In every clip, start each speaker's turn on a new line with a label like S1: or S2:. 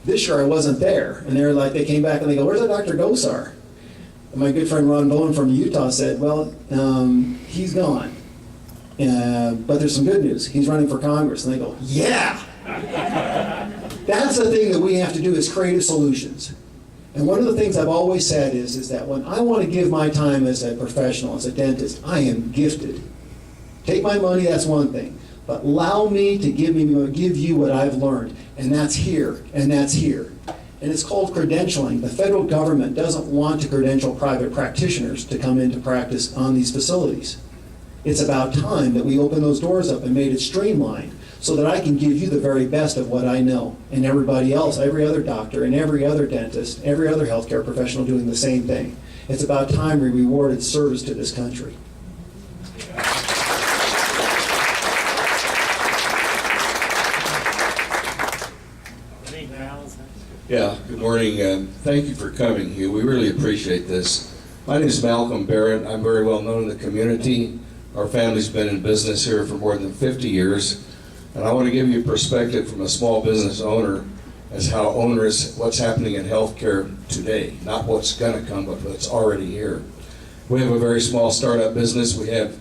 S1: This year I wasn't there. And they came back and they go, where's that Dr. Gosar? And my good friend Ron Bowen from Utah said, well, he's gone. But there's some good news. He's running for Congress. And they go, yeah! That's the thing that we have to do, is creative solutions. And one of the things I've always said is that when I want to give my time as a professional, as a dentist, I am gifted. Take my money, that's one thing. But allow me to give you what I've learned. And that's here, and that's here. And it's called credentialing. The federal government doesn't want to credential private practitioners to come into practice on these facilities. It's about time that we open those doors up and made it streamlined so that I can give you the very best of what I know, and everybody else, every other doctor and every other dentist, every other healthcare professional doing the same thing. It's about time we rewarded service to this country.
S2: Yeah, good morning. Thank you for coming, Hugh. We really appreciate this. My name is Malcolm Barrett. I'm very well known in the community. Our family's been in business here for more than 50 years. And I want to give you a perspective from a small business owner as how onerous what's happening in healthcare today. Not what's going to come, but what's already here. We have a very small startup business. We have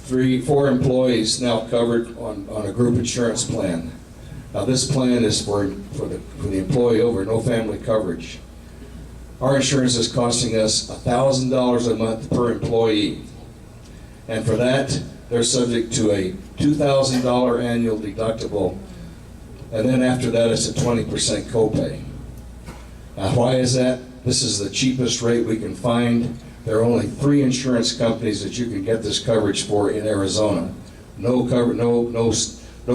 S2: 4 employees now covered on a group insurance plan. Now this plan is for the employee over, no family coverage. Our insurance is costing us $1,000 a month per employee. And for that, they're subject to a $2,000 annual deductible, and then after that it's a 20% copay. Now why is that? This is the cheapest rate we can find. There are only 3 insurance companies that you can get this coverage for in Arizona. No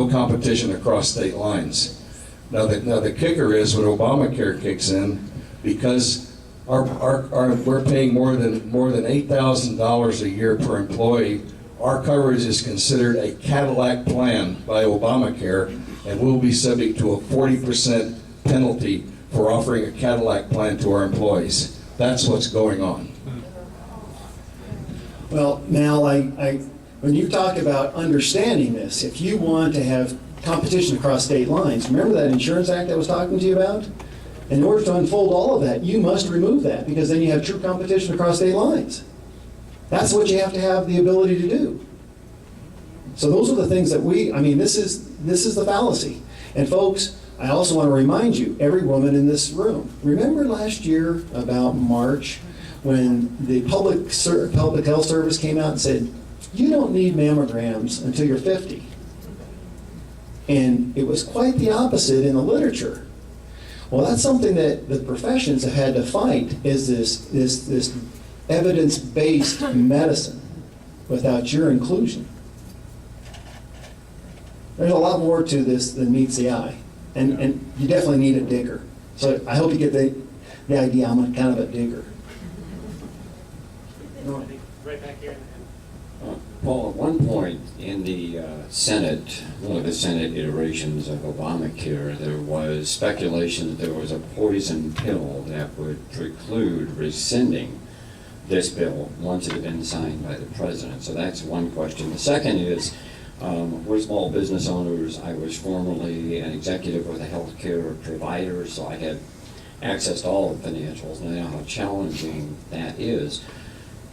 S2: competition across state lines. Now the kicker is when Obamacare kicks in, because we're paying more than $8,000 a year per employee. Our coverage is considered a Cadillac plan by Obamacare, and we'll be subject to a 40% penalty for offering a Cadillac plan to our employees. That's what's going on.
S1: Well, Mal, when you talk about understanding this, if you want to have competition across state lines, remember that Insurance Act I was talking to you about? In order to unfold all of that, you must remove that, because then you have true competition across state lines. That's what you have to have the ability to do. So those are the things that this is the fallacy. And folks, I also want to remind you, every woman in this room, remember last year about March when the public health service came out and said, you don't need mammograms until you're 50. And it was quite the opposite in the literature. Well, that's something that the professions have had to fight, is this evidence-based medicine without your inclusion. There's a lot more to this than meets the eye. And you definitely need a digger. So I hope you get the idea. I'm kind of a digger.
S3: Right back here.
S4: Paul, at one point in the Senate, one of the Senate iterations of Obamacare, there was speculation that there was a poison pill that would preclude rescinding this bill once it had been signed by the president. So that's one question. The second is, we're small business owners. I was formerly an executive with a healthcare provider, so I had access to all the financials, and I know how challenging that is.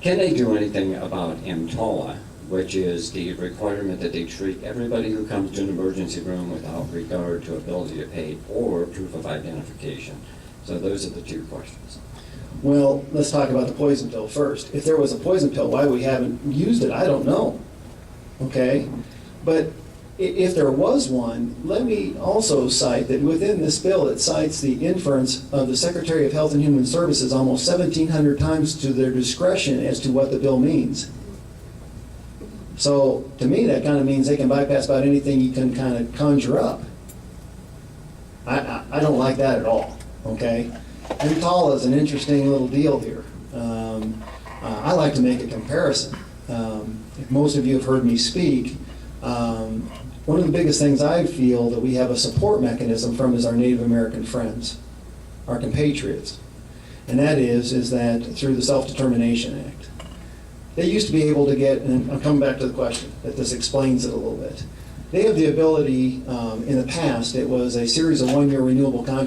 S4: Can they do anything about EMTALA, which is the requirement that they treat everybody who comes to an emergency room without regard to ability to pay or proof of identification? So those are the 2 questions.
S1: Well, let's talk about the poison pill first. If there was a poison pill, why we haven't used it, I don't know. Okay? But if there was one, let me also cite that within this bill, it cites the inference of the Secretary of Health and Human Services almost 1,700 times to their discretion as to what the bill means. So to me, that kind of means they can bypass about anything you can kind of conjure up. I don't like that at all, okay? EMTALA is an interesting little deal here. I like to make a comparison. If most of you have heard me speak, one of the biggest things I feel that we have a support mechanism from is our Native American friends, our compatriots. And that is that through the Self-Determination Act. They used to be able to get, and I'm coming back to the question, that this explains it a little bit. They have the ability, in the past, it was a series of 1-year renewable contracts